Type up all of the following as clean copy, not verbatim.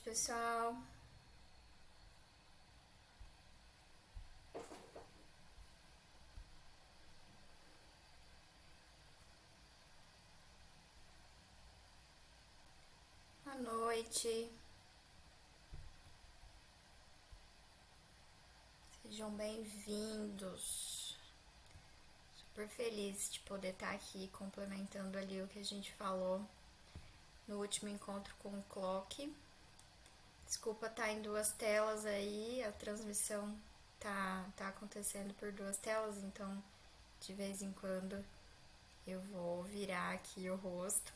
pessoal. Boa noite. Sejam bem-vindos. Super feliz de poder estar aqui complementando ali o que a gente falou no último encontro com o Clock. Desculpa estar em duas telas aí, a transmissão tá acontecendo por duas telas, então de vez em quando eu vou virar aqui o rosto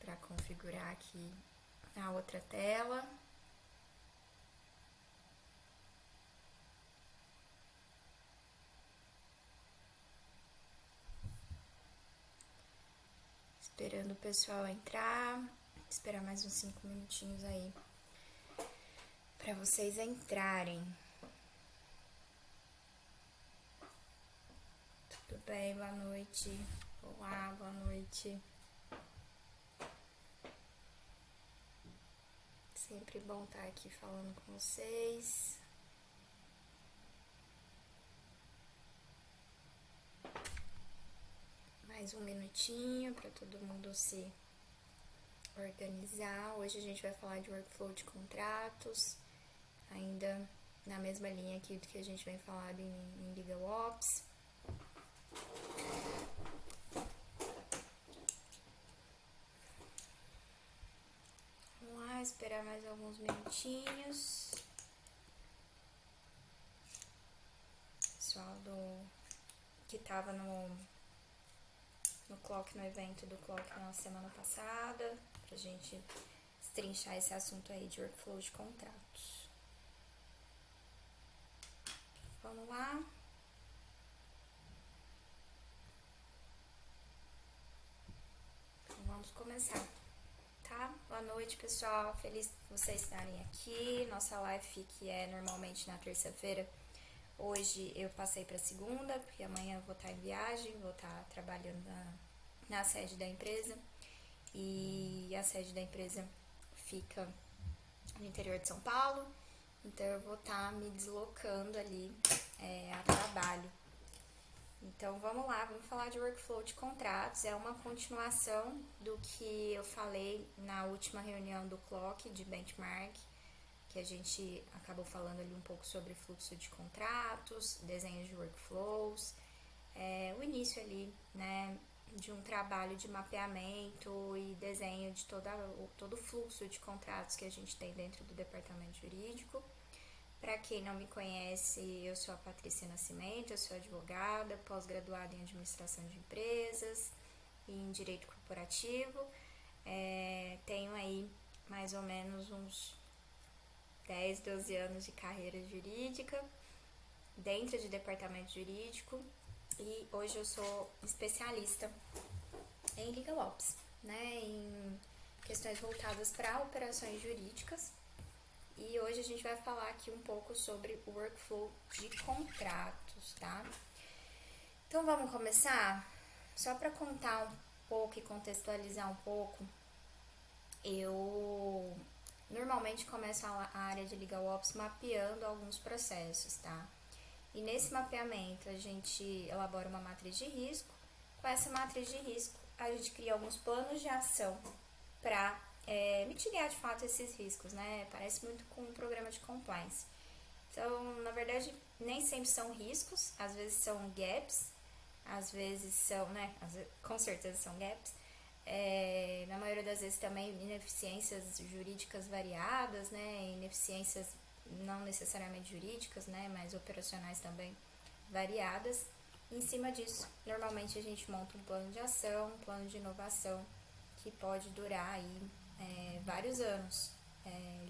para configurar aqui a outra tela. Esperando o pessoal entrar, esperar mais uns 5 minutinhos aí para vocês entrarem. Tudo bem? Boa noite. Olá, boa noite. Sempre bom estar aqui falando com vocês. Mais um minutinho para todo mundo se organizar. Hoje a gente vai falar de workflow de contratos, ainda na mesma linha aqui do que a gente vem falando em LegalOps. Vamos lá, esperar mais alguns minutinhos. Pessoal que tava no Clock, no evento do Clock na semana passada, pra gente destrinchar esse assunto aí de workflow de contratos. Vamos lá? Então vamos começar, tá? Boa noite, pessoal. Feliz por vocês estarem aqui. Nossa live que é normalmente na terça-feira, hoje eu passei para segunda, porque amanhã eu vou estar em viagem, vou estar trabalhando na sede da empresa. E a sede da empresa fica no interior de São Paulo, então eu vou estar me deslocando ali a trabalho. Então vamos lá, vamos falar de workflow de contratos. É uma continuação do que eu falei na última reunião do Clock de benchmark, que a gente acabou falando ali um pouco sobre fluxo de contratos, desenhos de workflows, o início ali, né, de um trabalho de mapeamento e desenho de todo o fluxo de contratos que a gente tem dentro do departamento jurídico. Para quem não me conhece, eu sou a Patrícia Nascimento, eu sou advogada, pós-graduada em administração de empresas e em direito corporativo. Tenho aí mais ou menos uns 10, 12 anos de carreira jurídica dentro de departamento jurídico e hoje eu sou especialista em LegalOps, né, em questões voltadas para operações jurídicas. E hoje a gente vai falar aqui um pouco sobre o workflow de contratos, tá? Então vamos começar? Só para contar um pouco e contextualizar um pouco, eu normalmente começo a área de LegalOps mapeando alguns processos, tá? E nesse mapeamento a gente elabora uma matriz de risco. Com essa matriz de risco a gente cria alguns planos de ação para mitigar de fato esses riscos, né? Parece muito com um programa de compliance. Então, na verdade, nem sempre são riscos, às vezes são gaps, às vezes são, né? Com certeza são gaps. Na maioria das vezes também ineficiências jurídicas variadas, né? Ineficiências não necessariamente jurídicas, né? Mas operacionais também variadas. E em cima disso, normalmente a gente monta um plano de ação, um plano de inovação que pode durar aí vários anos.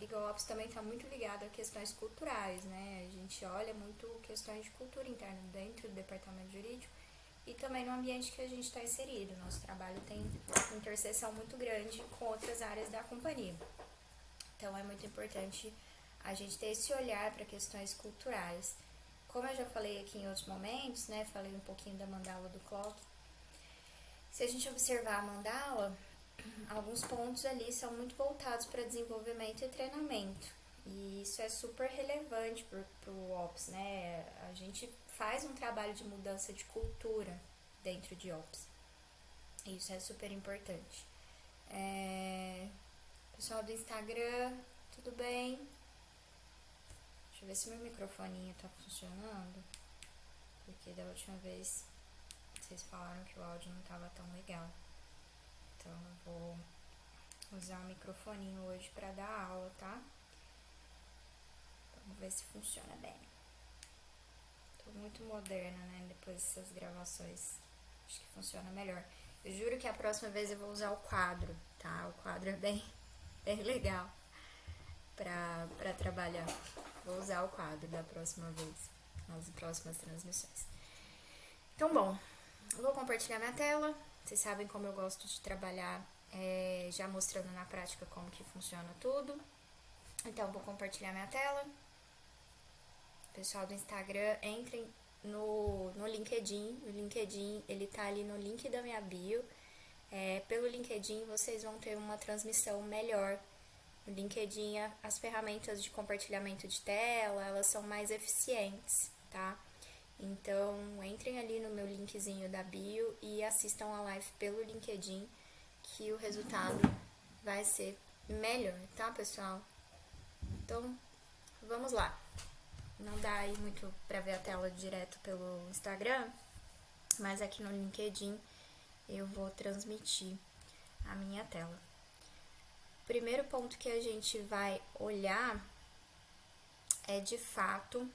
LegalOps também está muito ligado a questões culturais, né? A gente olha muito questões de cultura interna dentro do departamento jurídico e também no ambiente que a gente está inserido. Nosso trabalho tem interseção muito grande com outras áreas da companhia. Então é muito importante a gente ter esse olhar para questões culturais. Como eu já falei aqui em outros momentos, né? Falei um pouquinho da mandala do Clock. Se a gente observar a mandala, alguns pontos ali são muito voltados para desenvolvimento e treinamento. E isso é super relevante para o Ops, né? A gente faz um trabalho de mudança de cultura dentro de Ops. Isso é super importante. Pessoal do Instagram, tudo bem? Deixa eu ver se meu microfoninho tá funcionando. Porque da última vez vocês falaram que o áudio não tava tão legal. Então eu vou usar o microfoninho hoje pra dar aula, tá? Vamos ver se funciona bem. Tô muito moderna, né? Depois dessas gravações. Acho que funciona melhor. Eu juro que a próxima vez eu vou usar o quadro, tá? O quadro é bem legal pra trabalhar. Vou usar o quadro da próxima vez, nas próximas transmissões. Então, bom, eu vou compartilhar minha tela. Vocês sabem como eu gosto de trabalhar, já mostrando na prática como que funciona tudo. Então, vou compartilhar minha tela. Pessoal do Instagram, entrem no LinkedIn. O LinkedIn, ele tá ali no link da minha bio. Pelo LinkedIn, vocês vão ter uma transmissão melhor. No LinkedIn, as ferramentas de compartilhamento de tela, elas são mais eficientes, tá? Então, entrem ali no meu linkzinho da bio e assistam a live pelo LinkedIn, que o resultado vai ser melhor, tá, pessoal? Então, vamos lá. Não dá aí muito pra ver a tela direto pelo Instagram, mas aqui no LinkedIn eu vou transmitir a minha tela. O primeiro ponto que a gente vai olhar é, de fato,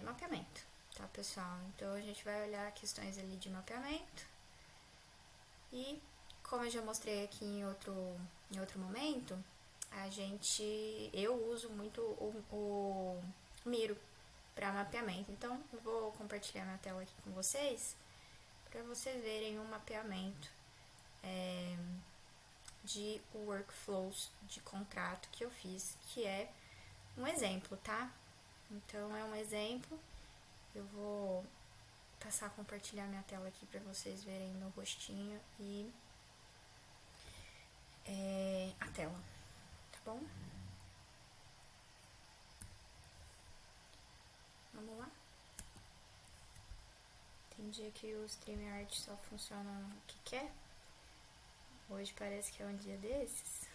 mapeamento, tá, pessoal? Então, a gente vai olhar questões ali de mapeamento e, como eu já mostrei aqui em outro momento, eu uso muito o Miro para mapeamento. Então, eu vou compartilhar minha tela aqui com vocês para vocês verem um mapeamento de workflows de contrato que eu fiz, que é um exemplo, tá? Então, é um exemplo. Eu vou passar a compartilhar minha tela aqui para vocês verem meu rostinho e a tela, tá bom? Vamos lá? Tem dia que o StreamYard só funciona o que quer. Hoje parece que é um dia desses.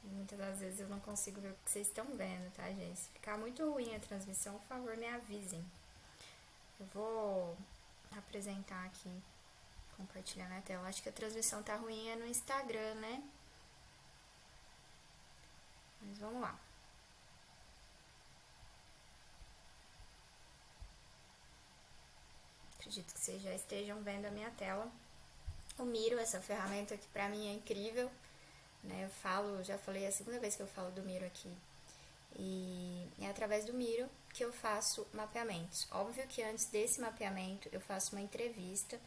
E muitas das vezes eu não consigo ver o que vocês estão vendo, tá, gente? Se ficar muito ruim a transmissão, por favor, me avisem. Eu vou apresentar aqui, compartilhar minha tela. Acho que a transmissão tá ruim no Instagram, né? Mas vamos lá. Acredito que vocês já estejam vendo a minha tela. O Miro, essa ferramenta que pra mim é incrível, né? Já falei, é a segunda vez que eu falo do Miro aqui. E é através do Miro que eu faço mapeamentos. Óbvio que antes desse mapeamento eu faço uma entrevista.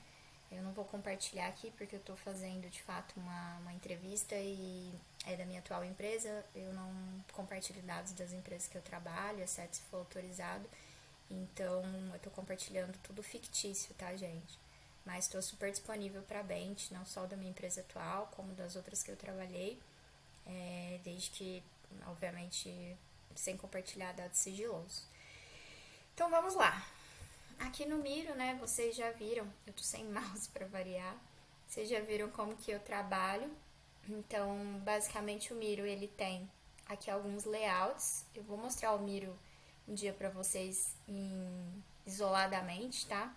Eu não vou compartilhar aqui porque eu tô fazendo de fato uma entrevista e é da minha atual empresa. Eu não compartilho dados das empresas que eu trabalho, exceto se for autorizado. Então, eu tô compartilhando tudo fictício, tá, gente? Mas estou super disponível para bench, não só da minha empresa atual, como das outras que eu trabalhei, desde que, obviamente, sem compartilhar dados sigilosos. Então, vamos lá. Aqui no Miro, né, vocês já viram, eu tô sem mouse para variar, vocês já viram como que eu trabalho. Então, basicamente, o Miro, ele tem aqui alguns layouts. Eu vou mostrar o Miro um dia para vocês isoladamente, tá?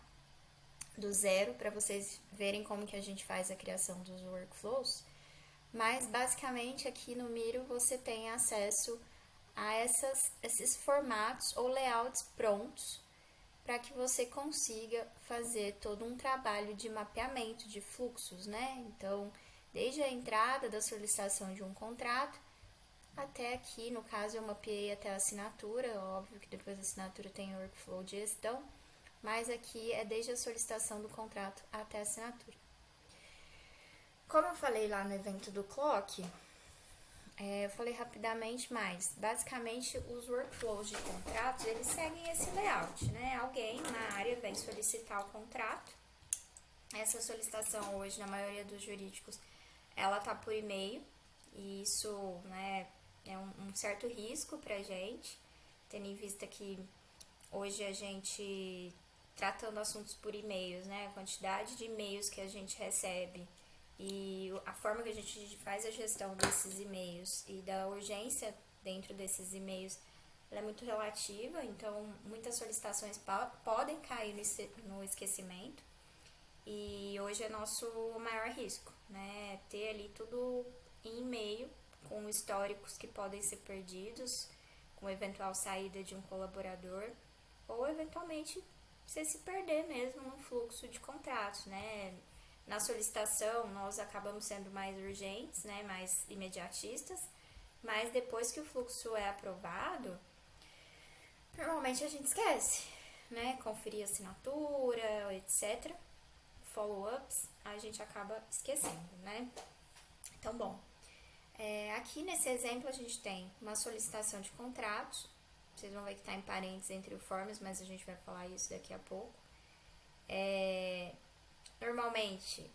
Do zero, para vocês verem como que a gente faz a criação dos workflows. Mas, basicamente, aqui no Miro você tem acesso a esses formatos ou layouts prontos para que você consiga fazer todo um trabalho de mapeamento de fluxos, né? Então, desde a entrada da solicitação de um contrato até aqui, no caso, eu mapeei até a assinatura. Óbvio que depois da assinatura tem o workflow de gestão, mas aqui é desde a solicitação do contrato até a assinatura. Como eu falei lá no evento do Clock, Eu falei rapidamente, mas basicamente os workflows de contratos, eles seguem esse layout, né? Alguém na área vem solicitar o contrato. Essa solicitação hoje, na maioria dos jurídicos, ela tá por e-mail, e isso, né, é um certo risco pra gente, tendo em vista que hoje a gente, tratando assuntos por e-mails, né, a quantidade de e-mails que a gente recebe e a forma que a gente faz a gestão desses e-mails e da urgência dentro desses e-mails, ela é muito relativa, então muitas solicitações podem cair no esquecimento. E hoje é nosso maior risco, né? Ter ali tudo em e-mail, com históricos que podem ser perdidos, com eventual saída de um colaborador, ou eventualmente você se perder mesmo no fluxo de contratos, né? Na solicitação, nós acabamos sendo mais urgentes, né? Mais imediatistas, mas depois que o fluxo é aprovado, normalmente a gente esquece, né? Conferir assinatura, etc. Follow-ups, a gente acaba esquecendo, né? Então, bom, aqui nesse exemplo a gente tem uma solicitação de contratos, vocês vão ver que está em parênteses entre o forms, mas a gente vai falar isso daqui a pouco. Normalmente,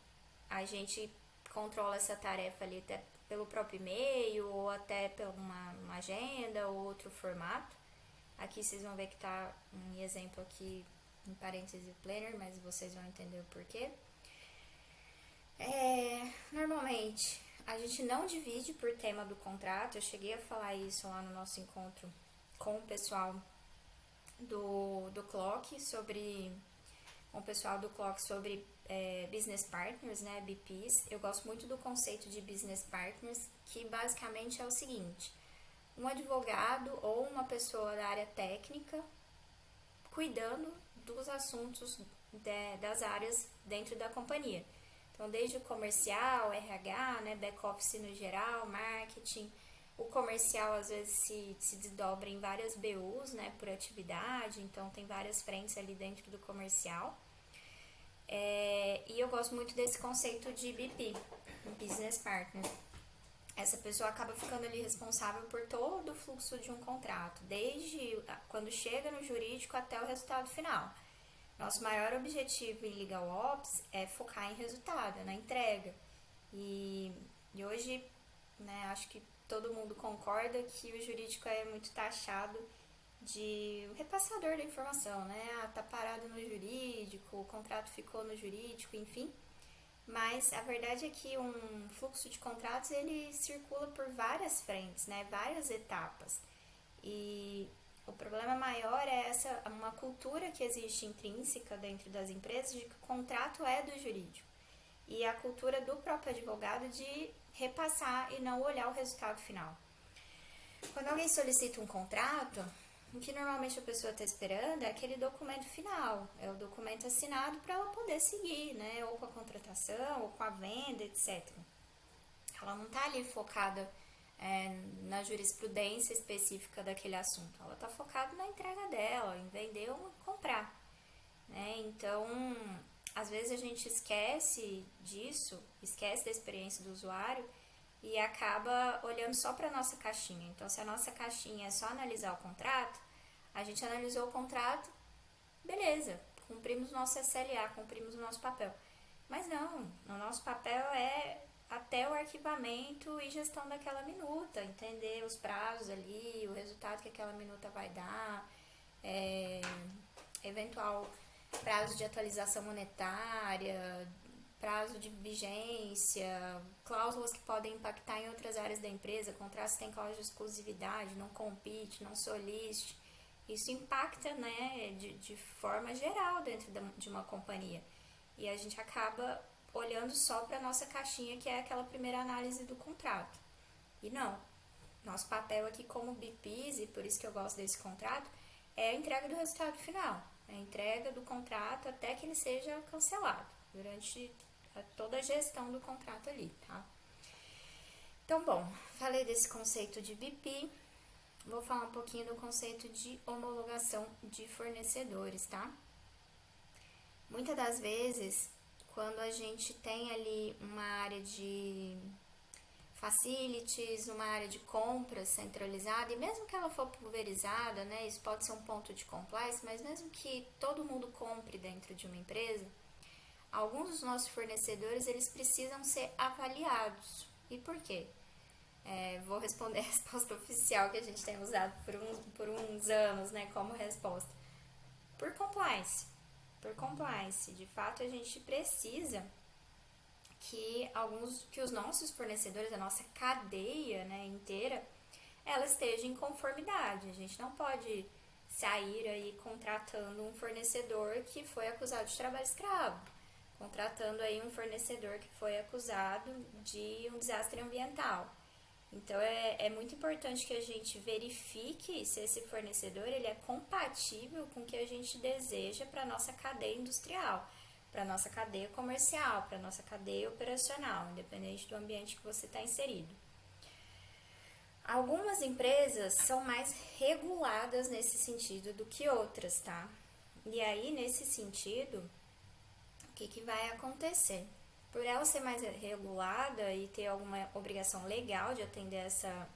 a gente controla essa tarefa ali até pelo próprio e-mail, ou até por uma agenda, ou outro formato. Aqui vocês vão ver que está um exemplo aqui em parênteses planner, mas vocês vão entender o porquê. Normalmente, a gente não divide por tema do contrato. Eu cheguei a falar isso lá no nosso encontro com o pessoal do Clock sobre business partners, né, BPs. Eu gosto muito do conceito de business partners, que basicamente é o seguinte: um advogado ou uma pessoa da área técnica cuidando dos assuntos das áreas dentro da companhia. Então, desde o comercial, RH, né, back-office no geral, marketing. O comercial, às vezes, se desdobra em várias BUs, né, por atividade. Então, tem várias frentes ali dentro do comercial. E eu gosto muito desse conceito de BP, Business Partner. Essa pessoa acaba ficando ali responsável por todo o fluxo de um contrato, desde quando chega no jurídico até o resultado final. Nosso maior objetivo em Legal Ops é focar em resultado, na entrega. E hoje, né, acho que todo mundo concorda que o jurídico é muito taxado de repassador da informação, né? Tá parado no jurídico, o contrato ficou no jurídico, enfim. Mas a verdade é que um fluxo de contratos, ele circula por várias frentes, né? Várias etapas. E o problema maior é uma cultura que existe intrínseca dentro das empresas de que o contrato é do jurídico. E a cultura do próprio advogado de repassar e não olhar o resultado final. Quando alguém solicita um contrato, o que normalmente a pessoa está esperando é aquele documento final, é o documento assinado para ela poder seguir, né? Ou com a contratação, ou com a venda, etc. Ela não está ali focada na jurisprudência específica daquele assunto, ela está focada na entrega dela, em vender ou em comprar, né? Então, às vezes a gente esquece disso, esquece da experiência do usuário e acaba olhando só para a nossa caixinha. Então, se a nossa caixinha é só analisar o contrato, a gente analisou o contrato, beleza, cumprimos o nosso SLA, cumprimos o nosso papel. Mas não, o nosso papel é até o arquivamento e gestão daquela minuta, entender os prazos ali, o resultado que aquela minuta vai dar, eventual prazo de atualização monetária, prazo de vigência, cláusulas que podem impactar em outras áreas da empresa, contratos que têm cláusula de exclusividade, não compete, não solicite. Isso impacta, né, de forma geral dentro de uma companhia. E a gente acaba olhando só para a nossa caixinha, que é aquela primeira análise do contrato. E não, nosso papel aqui como BPs, e por isso que eu gosto desse contrato, é a entrega do resultado final. A entrega do contrato até que ele seja cancelado, durante toda a gestão do contrato ali, tá? Então, bom, falei desse conceito de BP, vou falar um pouquinho do conceito de homologação de fornecedores, tá? Muitas das vezes, quando a gente tem ali uma área de facilities, uma área de compras centralizada, e mesmo que ela for pulverizada, né, isso pode ser um ponto de compliance, mas mesmo que todo mundo compre dentro de uma empresa, alguns dos nossos fornecedores, eles precisam ser avaliados. E por quê? Vou responder a resposta oficial que a gente tem usado por uns anos, né, como resposta. Por compliance. Por compliance. De fato, a gente precisa que os nossos fornecedores, a nossa cadeia, né, inteira, ela esteja em conformidade. A gente não pode sair aí contratando um fornecedor que foi acusado de trabalho escravo, contratando aí um fornecedor que foi acusado de um desastre ambiental. Então é muito importante que a gente verifique se esse fornecedor ele é compatível com o que a gente deseja para a nossa cadeia industrial, para a nossa cadeia comercial, para a nossa cadeia operacional, independente do ambiente que você está inserido. Algumas empresas são mais reguladas nesse sentido do que outras, tá? E aí, nesse sentido, o que vai acontecer? Por ela ser mais regulada e ter alguma obrigação legal de atender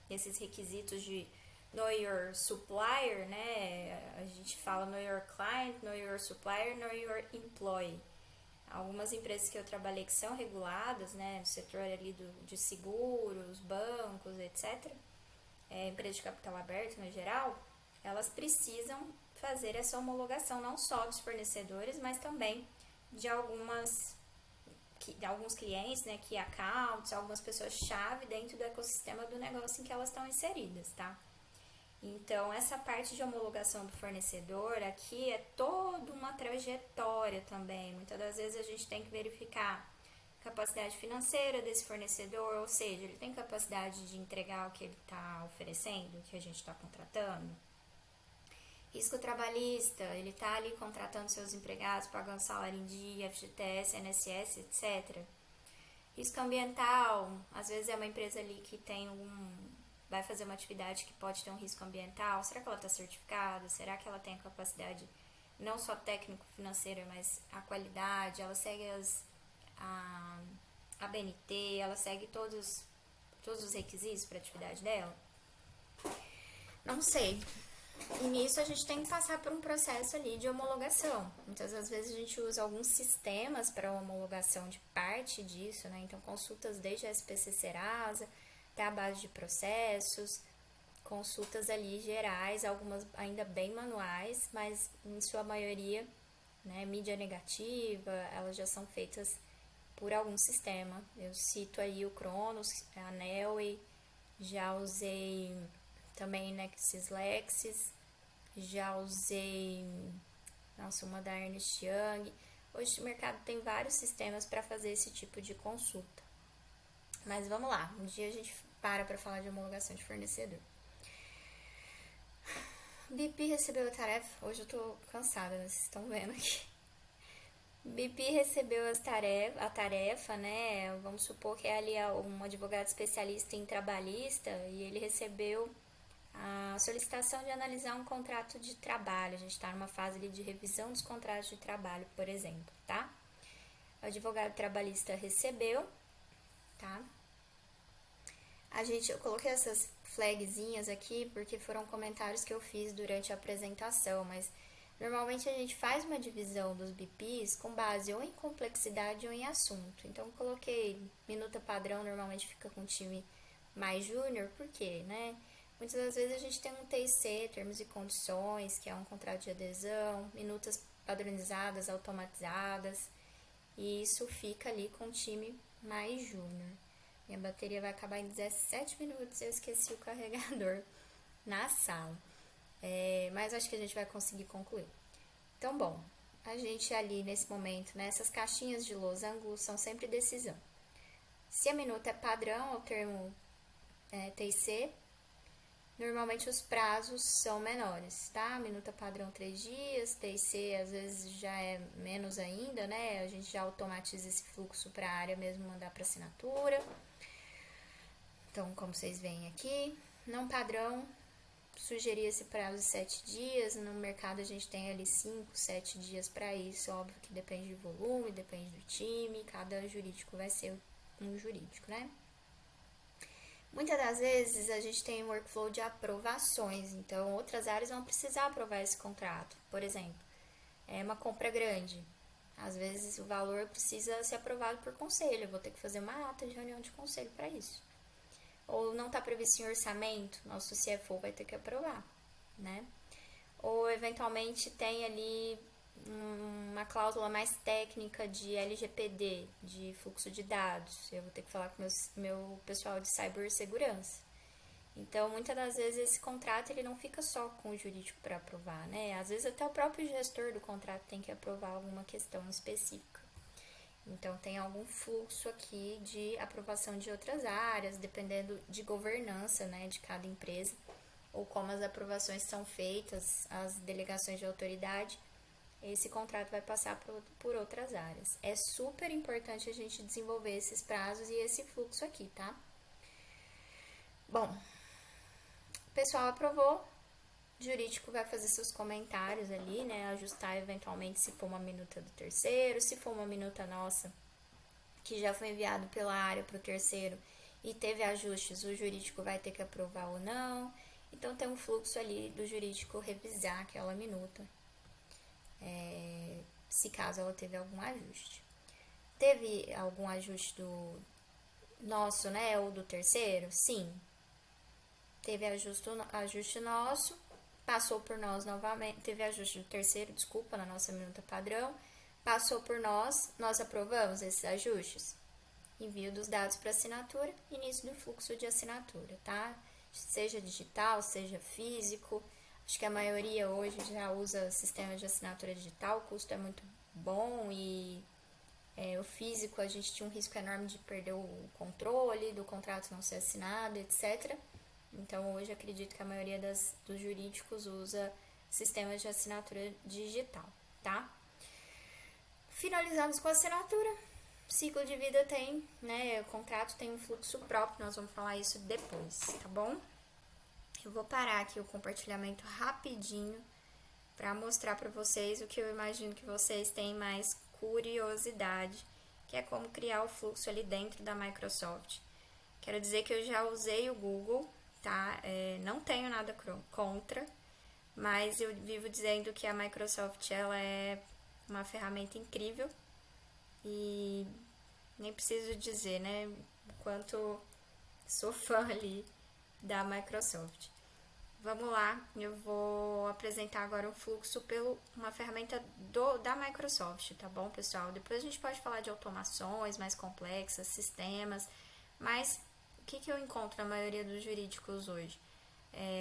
esses requisitos de know your supplier, né? A gente fala know your client, know your supplier, know your employee. Algumas empresas que eu trabalhei que são reguladas, né? No setor ali de seguros, bancos, etc. Empresas de capital aberto no geral, elas precisam fazer essa homologação não só dos fornecedores, mas também de alguns clientes, né, key accounts, algumas pessoas-chave dentro do ecossistema do negócio em que elas estão inseridas, tá? Então, essa parte de homologação do fornecedor aqui é toda uma trajetória também. Muitas das vezes a gente tem que verificar a capacidade financeira desse fornecedor, ou seja, ele tem capacidade de entregar o que ele está oferecendo, o que a gente está contratando. Risco trabalhista, ele está ali contratando seus empregados, pagando salário em dia, FGTS, INSS, etc. Risco ambiental, às vezes é uma empresa ali que vai fazer uma atividade que pode ter um risco ambiental. Será que ela está certificada? Será que ela tem a capacidade, não só técnico-financeira, mas a qualidade? Ela segue a BNT, ela segue todos os requisitos para a atividade dela? Não sei. E nisso a gente tem que passar por um processo ali de homologação. Muitas das vezes a gente usa alguns sistemas para homologação de parte disso, né? Então consultas desde a SPC Serasa até a base de processos, consultas ali gerais, algumas ainda bem manuais, mas em sua maioria, né, mídia negativa, elas já são feitas por algum sistema. Eu cito aí o Cronos, a Nelway, já usei também Nexus Lexis, já usei, uma da Ernst Young. Hoje o mercado tem vários sistemas para fazer esse tipo de consulta. Mas vamos lá, um dia a gente para falar de homologação de fornecedor. BP recebeu a tarefa, hoje eu tô cansada, vocês estão vendo aqui. BP recebeu a tarefa, né? Vamos supor que é ali um advogado especialista em trabalhista e ele recebeu a solicitação de analisar um contrato de trabalho. A gente está numa fase ali de revisão dos contratos de trabalho, por exemplo, tá? O advogado trabalhista recebeu, tá? Eu coloquei essas flagzinhas aqui porque foram comentários que eu fiz durante a apresentação, mas normalmente a gente faz uma divisão dos BPs com base ou em complexidade ou em assunto. Então, coloquei minuta padrão, normalmente fica com time mais júnior, por quê, né? Muitas das vezes a gente tem um TIC, termos e condições, que é um contrato de adesão, minutas padronizadas, automatizadas, e isso fica ali com o time mais júnior. Minha bateria vai acabar em 17 minutos e eu esqueci o carregador na sala. Mas acho que a gente vai conseguir concluir. Então, bom, a gente ali nesse momento, né, essas caixinhas de losango são sempre decisão. Se a minuta é padrão, o termo TIC, normalmente os prazos são menores, tá? Minuta padrão 3 dias, TIC às vezes já é menos ainda, né? A gente já automatiza esse fluxo para a área mesmo mandar para assinatura. Então, como vocês veem aqui, não padrão, sugerir esse prazo de 7 dias. No mercado a gente tem ali 5, 7 dias para isso. Óbvio que depende do volume, depende do time, cada jurídico vai ser um jurídico, né? Muitas das vezes a gente tem um workflow de aprovações, então outras áreas vão precisar aprovar esse contrato. Por exemplo, é uma compra grande. Às vezes o valor precisa ser aprovado por conselho, eu vou ter que fazer uma ata de reunião de conselho para isso. Ou não está previsto em orçamento, nosso CFO vai ter que aprovar, né? Ou eventualmente tem ali uma cláusula mais técnica de LGPD, de fluxo de dados. Eu vou ter que falar com meu pessoal de cibersegurança. Então, muitas das vezes esse contrato ele não fica só com o jurídico para aprovar, né? Às vezes até o próprio gestor do contrato tem que aprovar alguma questão específica. Então, tem algum fluxo aqui de aprovação de outras áreas, dependendo de governança, né, de cada empresa, ou como as aprovações são feitas, as delegações de autoridade, esse contrato vai passar por outras áreas. É super importante a gente desenvolver esses prazos e esse fluxo aqui, tá? Bom, o pessoal aprovou, o jurídico vai fazer seus comentários ali, né? Ajustar eventualmente se for uma minuta do terceiro, se for uma minuta nossa, que já foi enviado pela área para o terceiro e teve ajustes, o jurídico vai ter que aprovar ou não. Então tem um fluxo ali do jurídico revisar aquela minuta, se caso ela teve algum ajuste. Teve algum ajuste do nosso, né, ou do terceiro? Sim. Teve ajuste nosso, passou por nós novamente, teve ajuste do terceiro, desculpa, na nossa minuta padrão, passou por nós aprovamos esses ajustes. Envio dos dados para assinatura, início do fluxo de assinatura, tá? Seja digital, seja físico. Acho que a maioria hoje já usa sistema de assinatura digital, o custo é muito bom e o físico a gente tinha um risco enorme de perder o controle, do contrato não ser assinado, etc. Então hoje acredito que a maioria dos jurídicos usa sistemas de assinatura digital, tá? Finalizamos com a assinatura. Ciclo de vida tem, né? O contrato tem um fluxo próprio, nós vamos falar isso depois, tá bom? Eu vou parar aqui o compartilhamento rapidinho para mostrar para vocês o que eu imagino que vocês têm mais curiosidade, que é como criar o fluxo ali dentro da Microsoft. Quero dizer que eu já usei o Google, tá? Não tenho nada contra, mas eu vivo dizendo que a Microsoft ela é uma ferramenta incrível e nem preciso dizer, né, o quanto sou fã ali da Microsoft. Vamos lá, eu vou apresentar agora o fluxo pelo uma ferramenta da Microsoft, tá bom, pessoal? Depois a gente pode falar de automações mais complexas, sistemas, mas o que eu encontro na maioria dos jurídicos hoje?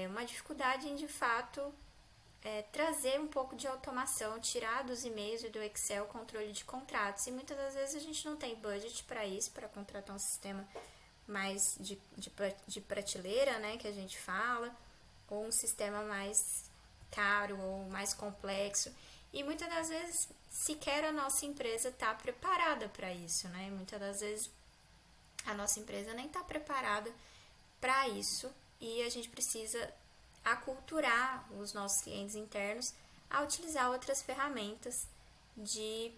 Uma dificuldade em, de fato, trazer um pouco de automação, tirar dos e-mails e do Excel o controle de contratos. E muitas das vezes a gente não tem budget para isso, para contratar um sistema mais de prateleira, né, que a gente fala, ou um sistema mais caro ou mais complexo. E muitas das vezes sequer a nossa empresa está preparada para isso, né? Muitas das vezes a nossa empresa nem está preparada para isso e a gente precisa aculturar os nossos clientes internos a utilizar outras ferramentas de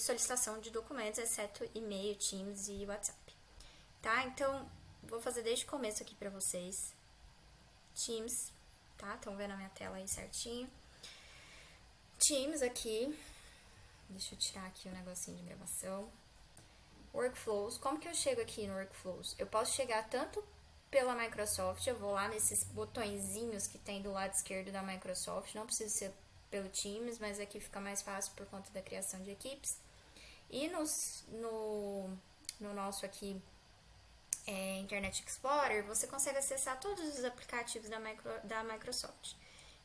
solicitação de documentos, exceto e-mail, Teams e WhatsApp. Tá? Então, vou fazer desde o começo aqui para vocês. Teams, tá? Estão vendo a minha tela aí certinho. Teams aqui. Deixa eu tirar aqui o negocinho de gravação. Workflows. Como que eu chego aqui no Workflows? Eu posso chegar tanto pela Microsoft, eu vou lá nesses botõezinhos que tem do lado esquerdo da Microsoft, não precisa ser pelo Teams, mas aqui fica mais fácil por conta da criação de equipes. E no nosso aqui Internet Explorer, você consegue acessar todos os aplicativos da Microsoft.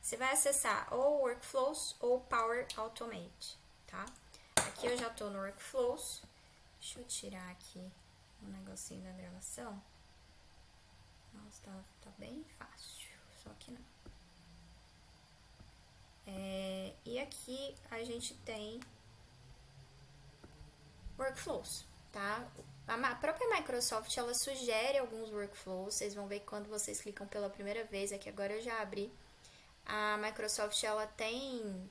Você vai acessar ou Workflows ou Power Automate, tá? Aqui eu já estou no Workflows. Deixa eu tirar aqui um negocinho da gravação. Nossa, tá bem fácil, só que não. E aqui a gente tem Workflows, tá? A própria Microsoft, ela sugere alguns workflows, vocês vão ver que quando vocês clicam pela primeira vez, aqui agora eu já abri, a Microsoft, ela tem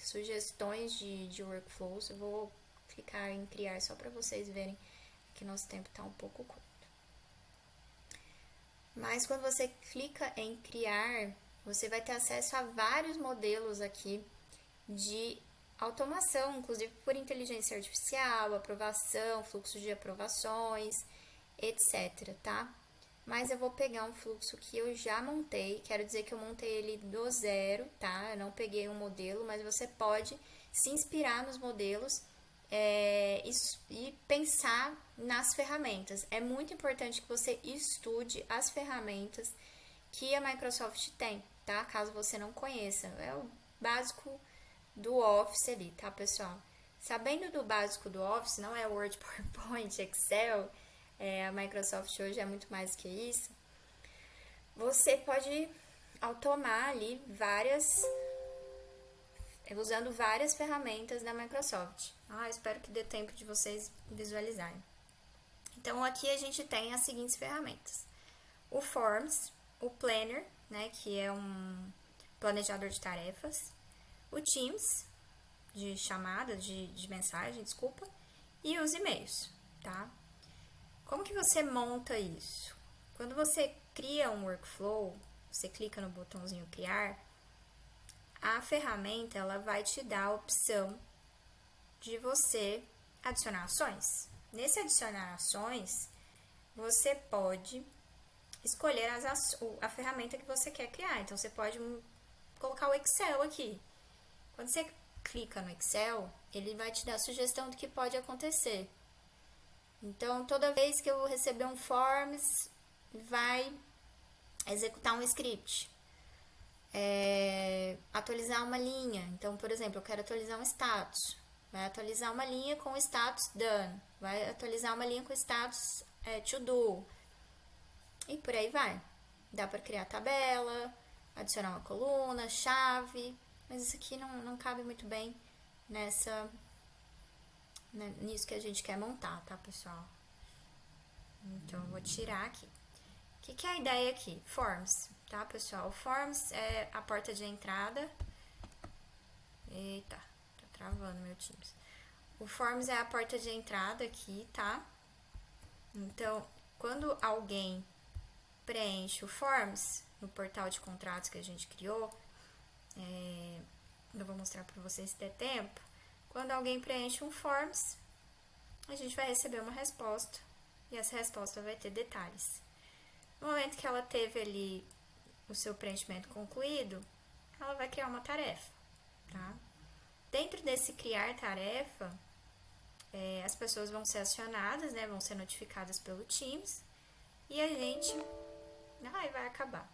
sugestões de workflows, eu vou clicar em criar só para vocês verem porque nosso tempo tá um pouco curto. Mas quando você clica em criar, você vai ter acesso a vários modelos aqui de automação, inclusive por inteligência artificial, aprovação, fluxo de aprovações, etc, tá? Mas eu vou pegar um fluxo que eu já montei, quero dizer que eu montei ele do zero, tá? Eu não peguei um modelo, mas você pode se inspirar nos modelos e pensar nas ferramentas. É muito importante que você estude as ferramentas que a Microsoft tem, tá? Caso você não conheça. É o básico do Office ali, tá, pessoal? Sabendo do básico do Office, não é Word, PowerPoint, Excel, a Microsoft hoje é muito mais que isso. Você pode automar ali usando várias ferramentas da Microsoft. Espero que dê tempo de vocês visualizarem. Então, aqui a gente tem as seguintes ferramentas. O Forms, o Planner, né, que é um planejador de tarefas. O Teams, de chamada, de mensagem, desculpa. E os e-mails, tá? Como que você monta isso? Quando você cria um workflow, você clica no botãozinho criar, a ferramenta ela vai te dar a opção de você adicionar ações. Nesse adicionar ações, você pode escolher a ferramenta que você quer criar. Então, você pode colocar o Excel aqui. Quando você clica no Excel, ele vai te dar a sugestão do que pode acontecer. Então, toda vez que eu receber um Forms, vai executar um script. Atualizar uma linha. Então, por exemplo, eu quero atualizar um status. Vai atualizar uma linha com o status done. Vai atualizar uma linha com o status to do. E por aí vai. Dá para criar tabela, adicionar uma coluna, chave. Mas isso aqui não cabe muito bem nisso que a gente quer montar, tá, pessoal? Então, eu vou tirar aqui. O que é a ideia aqui? Forms, tá, pessoal? Forms é a porta de entrada. Eita, tá travando meu Teams. O Forms é a porta de entrada aqui, tá? Então, quando alguém preenche o Forms no portal de contratos que a gente criou, eu vou mostrar para vocês se der tempo. Quando alguém preenche um Forms, a gente vai receber uma resposta e essa resposta vai ter detalhes. No momento que ela teve ali o seu preenchimento concluído, ela vai criar uma tarefa, tá? Dentro desse criar tarefa, as pessoas vão ser acionadas, né? Vão ser notificadas pelo Teams e a gente vai acabar.